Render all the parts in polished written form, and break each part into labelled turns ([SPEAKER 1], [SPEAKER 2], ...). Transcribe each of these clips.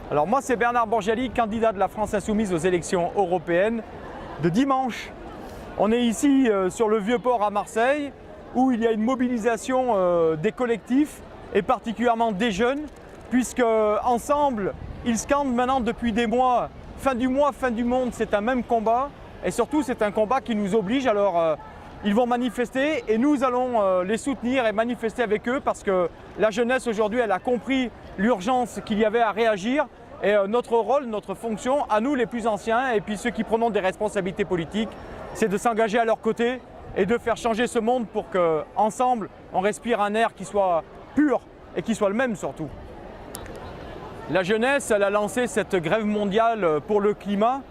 [SPEAKER 1] Alors moi c'est Bernard Borgiali, candidat de la France Insoumise aux élections européennes de dimanche. On est ici sur le Vieux-Port à Marseille où il y a une mobilisation des collectifs et particulièrement des jeunes puisque ensemble ils scandent maintenant depuis des mois fin du monde, c'est un même combat et surtout c'est un combat qui nous oblige. Alors ils vont manifester et nous allons les soutenir et manifester avec eux parce que la jeunesse aujourd'hui elle a compris l'urgence qu'il y avait à réagir et notre rôle, notre fonction à nous les plus anciens et puis ceux qui prenons des responsabilités politiques, c'est de s'engager à leur côté et de faire changer ce monde pour qu'ensemble on respire un air qui soit pur et qui soit le même surtout. La jeunesse elle a lancé cette grève mondiale pour le climat.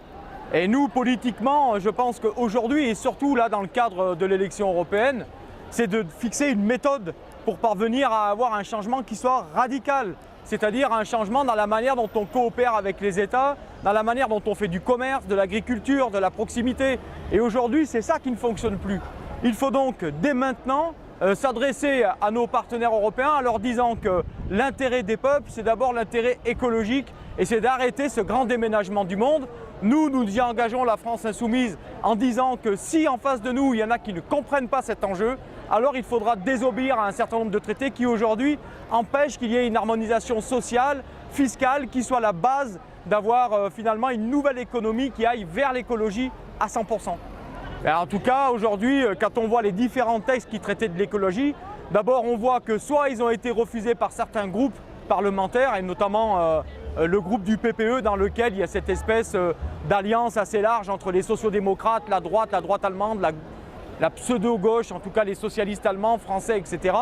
[SPEAKER 1] Et nous, politiquement, je pense qu'aujourd'hui, et surtout là dans le cadre de l'élection européenne, c'est de fixer une méthode pour parvenir à avoir un changement qui soit radical. C'est-à-dire un changement dans la manière dont on coopère avec les États, dans la manière dont on fait du commerce, de l'agriculture, de la proximité. Et aujourd'hui, c'est ça qui ne fonctionne plus. Il faut donc, dès maintenant, s'adresser à nos partenaires européens en leur disant que l'intérêt des peuples, c'est d'abord l'intérêt écologique et c'est d'arrêter ce grand déménagement du monde. Nous y engageons la France Insoumise en disant que si en face de nous, il y en a qui ne comprennent pas cet enjeu, alors il faudra désobéir à un certain nombre de traités qui aujourd'hui empêchent qu'il y ait une harmonisation sociale, fiscale, qui soit la base d'avoir finalement une nouvelle économie qui aille vers l'écologie à 100%. En tout cas, aujourd'hui, quand on voit les différents textes qui traitaient de l'écologie, d'abord on voit que soit ils ont été refusés par certains groupes parlementaires, et notamment le groupe du PPE dans lequel il y a cette espèce d'alliance assez large entre les sociodémocrates, la droite allemande, la pseudo-gauche, en tout cas les socialistes allemands, français, etc.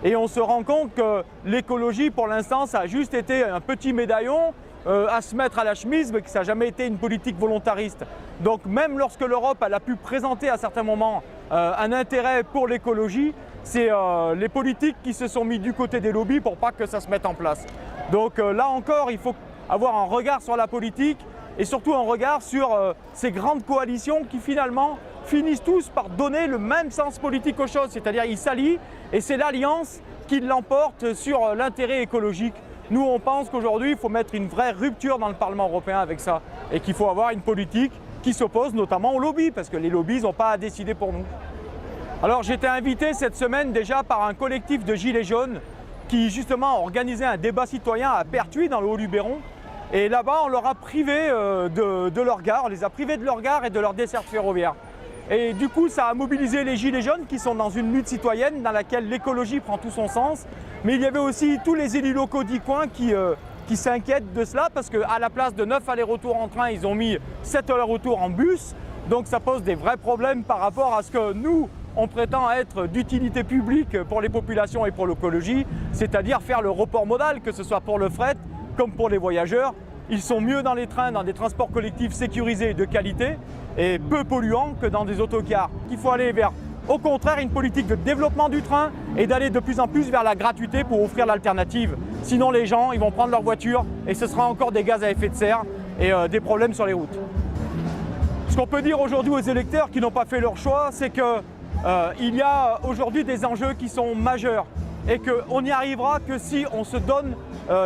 [SPEAKER 1] Et on se rend compte que l'écologie, pour l'instant, ça a juste été un petit médaillon à se mettre à la chemise, mais que ça n'a jamais été une politique volontariste. Donc même lorsque l'Europe elle a pu présenter à certains moments un intérêt pour l'écologie, c'est les politiques qui se sont mis du côté des lobbies pour pas que ça se mette en place. Donc là encore, il faut avoir un regard sur la politique et surtout un regard sur ces grandes coalitions qui finalement finissent tous par donner le même sens politique aux choses, c'est-à-dire ils s'allient et c'est l'alliance qui l'emporte sur l'intérêt écologique. Nous, on pense qu'aujourd'hui, il faut mettre une vraie rupture dans le Parlement européen avec ça et qu'il faut avoir une politique qui s'oppose notamment aux lobbies parce que les lobbies n'ont pas à décider pour nous. Alors j'ai été invité cette semaine déjà par un collectif de gilets jaunes qui justement a organisé un débat citoyen à Pertuis dans le Haut-Luberon et là-bas on leur a privé de leur gare, on les a privés de leur gare et de leur desserte ferroviaire. Et du coup ça a mobilisé les gilets jaunes qui sont dans une lutte citoyenne dans laquelle l'écologie prend tout son sens, mais il y avait aussi tous les élus locaux du coin qui s'inquiètent de cela parce qu'à la place de 9 allers-retours en train, ils ont mis 7 allers-retours en bus, donc ça pose des vrais problèmes par rapport à ce que nous, on prétend être d'utilité publique pour les populations et pour l'écologie, c'est-à-dire faire le report modal, que ce soit pour le fret comme pour les voyageurs. Ils sont mieux dans les trains, dans des transports collectifs sécurisés de qualité et peu polluants que dans des autocars. Il faut aller vers, au contraire, une politique de développement du train et d'aller de plus en plus vers la gratuité pour offrir l'alternative. Sinon les gens, ils vont prendre leur voiture et ce sera encore des gaz à effet de serre et des problèmes sur les routes. Ce qu'on peut dire aujourd'hui aux électeurs qui n'ont pas fait leur choix, c'est qu'il y a aujourd'hui des enjeux qui sont majeurs et qu'on n'y arrivera que si on se donne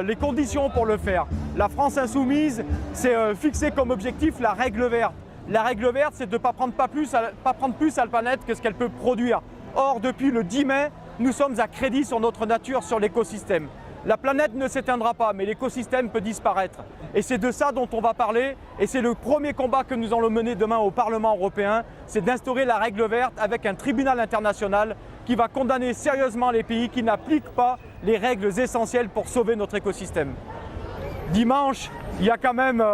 [SPEAKER 1] les conditions pour le faire. La France Insoumise, c'est fixer comme objectif la règle verte. La règle verte, c'est de ne pas prendre plus à la planète que ce qu'elle peut produire. Or, depuis le 10 mai, nous sommes à crédit sur notre nature, sur l'écosystème. La planète ne s'éteindra pas, mais l'écosystème peut disparaître. Et c'est de ça dont on va parler. Et c'est le premier combat que nous allons mener demain au Parlement européen, c'est d'instaurer la règle verte avec un tribunal international qui va condamner sérieusement les pays qui n'appliquent pas les règles essentielles pour sauver notre écosystème. Dimanche, il y a quand même,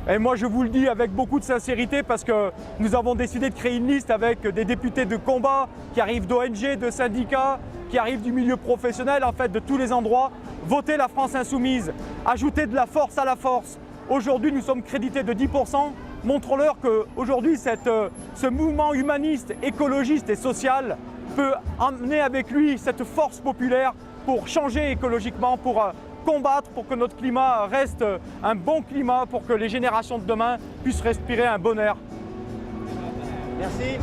[SPEAKER 1] et moi je vous le dis avec beaucoup de sincérité parce que nous avons décidé de créer une liste avec des députés de combat qui arrivent d'ONG, de syndicats, qui arrivent du milieu professionnel, en fait de tous les endroits. Votez la France Insoumise, ajoutez de la force à la force. Aujourd'hui nous sommes crédités de 10%, montrons-leur qu'aujourd'hui ce mouvement humaniste, écologiste et social peut emmener avec lui cette force populaire pour changer écologiquement, pour combattre pour que notre climat reste un bon climat, pour que les générations de demain puissent respirer un bon air.
[SPEAKER 2] Merci.